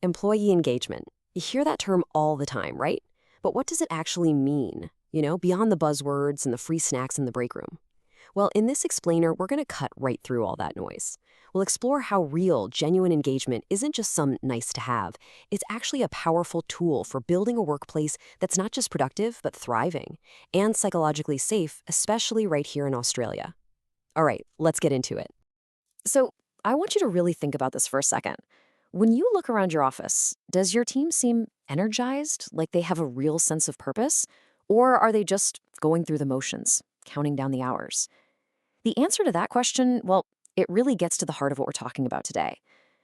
Employee engagement. You hear that term all the time, right? But what does it actually mean? Beyond the buzzwords and the free snacks in the break room. Well, in this explainer, we're going to cut right through all that noise. We'll explore how real, genuine engagement isn't just some nice to have. It's actually a powerful tool for building a workplace that's not just productive, but thriving and psychologically safe, especially right here in Australia. All right, let's get into it. So, I want you to really think about this for a second. When you look around your office, does your team seem energized, like they have a real sense of purpose? Or are they just going through the motions, counting down the hours? The answer to that question, well, it really gets to the heart of what we're talking about today.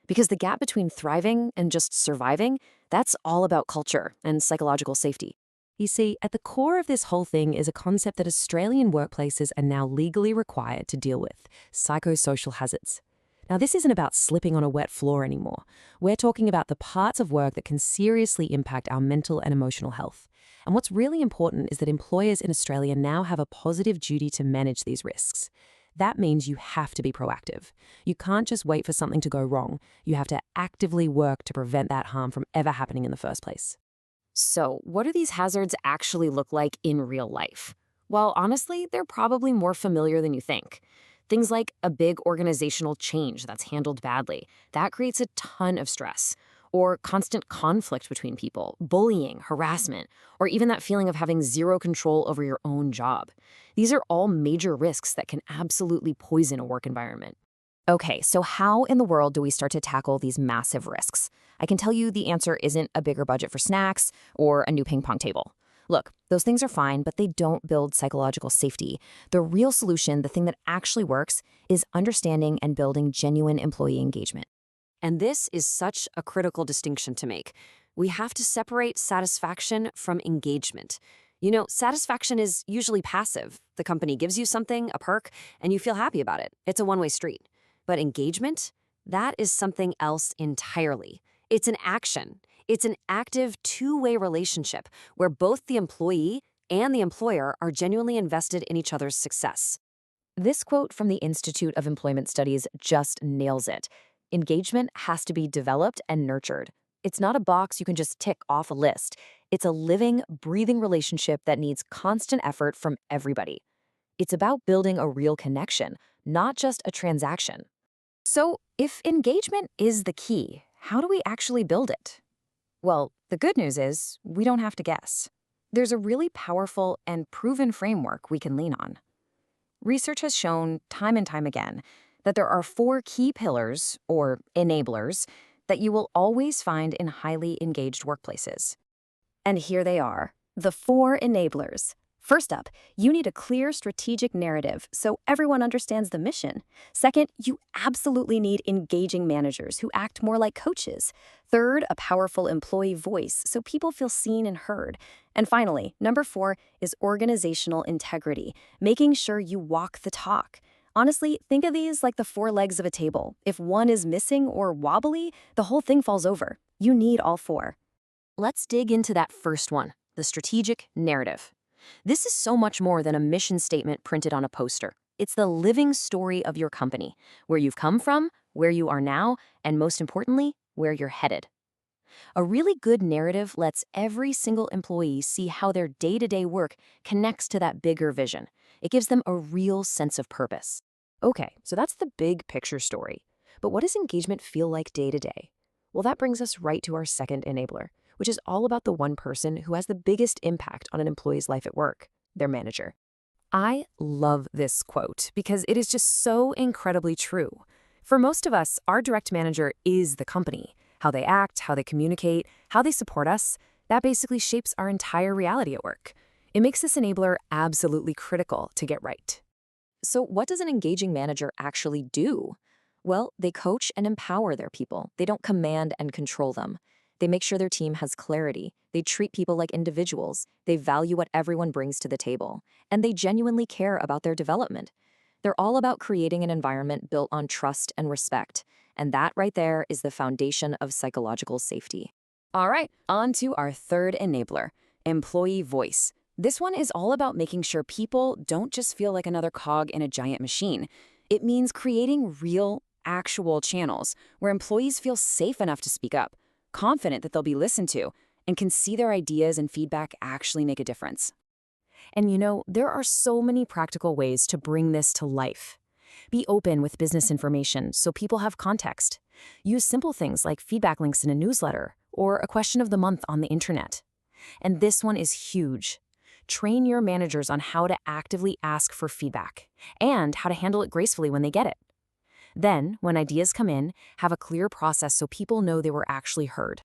Because the gap between thriving and just surviving, that's all about culture and psychological safety. You see, at the core of this whole thing is a concept that Australian workplaces are now legally required to deal with: psychosocial hazards. Now, this isn't about slipping on a wet floor anymore. We're talking about the parts of work that can seriously impact our mental and emotional health. And what's really important is that employers in Australia now have a positive duty to manage these risks. That means you have to be proactive. You can't just wait for something to go wrong. You have to actively work to prevent that harm from ever happening in the first place. So, what do these hazards actually look like in real life? Well, honestly, they're probably more familiar than you think. Things like a big organizational change that's handled badly. That creates a ton of stress. Or constant conflict between people, bullying, harassment, or even that feeling of having zero control over your own job. These are all major risks that can absolutely poison a work environment. Okay, so how in the world do we start to tackle these massive risks? I can tell you the answer isn't a bigger budget for snacks or a new ping pong table. Look, those things are fine, but they don't build psychological safety. The real solution, the thing that actually works, is understanding and building genuine employee engagement. And this is such a critical distinction to make. We have to separate satisfaction from engagement. Satisfaction is usually passive. The company gives you something, a perk, and you feel happy about it. It's a one-way street. But engagement, that is something else entirely. It's an action. It's an active two-way relationship where both the employee and the employer are genuinely invested in each other's success. This quote from the Institute of Employment Studies just nails it. Engagement has to be developed and nurtured. It's not a box you can just tick off a list. It's a living, breathing relationship that needs constant effort from everybody. It's about building a real connection, not just a transaction. So, if engagement is the key, how do we actually build it? Well, the good news is we don't have to guess. There's a really powerful and proven framework we can lean on. Research has shown time and time again that there are 4 key pillars, or enablers, that you will always find in highly engaged workplaces. And here they are, the 4 enablers. First up, you need a clear strategic narrative so everyone understands the mission. Second, you absolutely need engaging managers who act more like coaches. Third, a powerful employee voice so people feel seen and heard. And finally, number 4 is organizational integrity, making sure you walk the talk. Honestly, think of these like the 4 legs of a table. If one is missing or wobbly, the whole thing falls over. You need all 4. Let's dig into that first one, the strategic narrative. This is so much more than a mission statement printed on a poster. It's the living story of your company, where you've come from, where you are now, and most importantly, where you're headed. A really good narrative lets every single employee see how their day-to-day work connects to that bigger vision. It gives them a real sense of purpose. Okay, so that's the big picture story. But what does engagement feel like day to day? Well, that brings us right to our second enabler, which is all about the one person who has the biggest impact on an employee's life at work, their manager. I love this quote because it is just so incredibly true. For most of us, our direct manager is the company. How they act, how they communicate, how they support us, that basically shapes our entire reality at work. It makes this enabler absolutely critical to get right. So what does an engaging manager actually do? Well, they coach and empower their people. They don't command and control them. They make sure their team has clarity. They treat people like individuals. They value what everyone brings to the table. And they genuinely care about their development. They're all about creating an environment built on trust and respect. And that right there is the foundation of psychological safety. All right, on to our third enabler, employee voice. This one is all about making sure people don't just feel like another cog in a giant machine. It means creating real, actual channels where employees feel safe enough to speak up. confident that they'll be listened to, and can see their ideas and feedback actually make a difference. And there are so many practical ways to bring this to life. Be open with business information so people have context. Use simple things like feedback links in a newsletter or a question of the month on the internet. And this one is huge. Train your managers on how to actively ask for feedback and how to handle it gracefully when they get it. Then, when ideas come in, have a clear process so people know they were actually heard.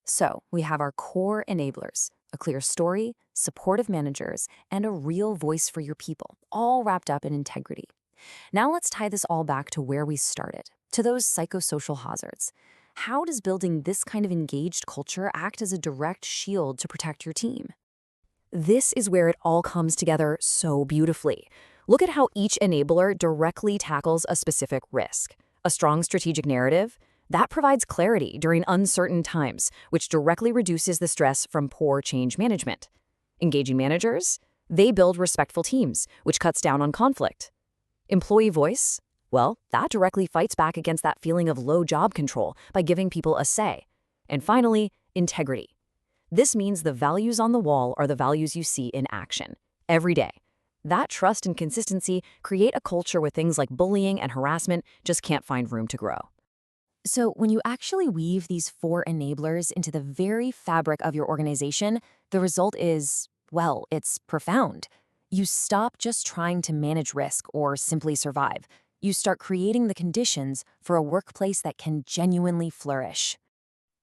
So, we have our core enablers, a clear story, supportive managers, and a real voice for your people, all wrapped up in integrity. Now let's tie this all back to where we started, to those psychosocial hazards. How does building this kind of engaged culture act as a direct shield to protect your team? This is where it all comes together so beautifully. Look at how each enabler directly tackles a specific risk. A strong strategic narrative, that provides clarity during uncertain times, which directly reduces the stress from poor change management. Engaging managers, they build respectful teams, which cuts down on conflict. Employee voice, well, that directly fights back against that feeling of low job control by giving people a say. And finally, integrity. This means the values on the wall are the values you see in action, every day. That trust and consistency create a culture where things like bullying and harassment just can't find room to grow. So when you actually weave these 4 enablers into the very fabric of your organization, the result is, well, it's profound. You stop just trying to manage risk or simply survive. You start creating the conditions for a workplace that can genuinely flourish.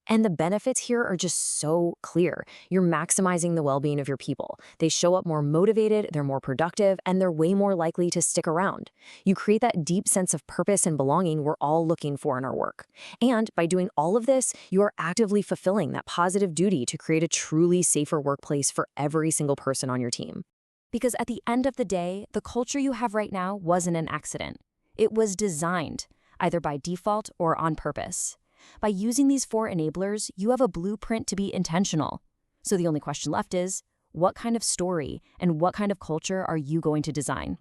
And the benefits here are just so clear. You're maximizing the well-being of your people. They show up more motivated, they're more productive, and they're way more likely to stick around. You create that deep sense of purpose and belonging we're all looking for in our work. And by doing all of this, you are actively fulfilling that positive duty to create a truly safer workplace for every single person on your team. Because at the end of the day, the culture you have right now wasn't an accident. It was designed, either by default or on purpose. By using these 4 enablers, you have a blueprint to be intentional. So the only question left is, what kind of story and what kind of culture are you going to design?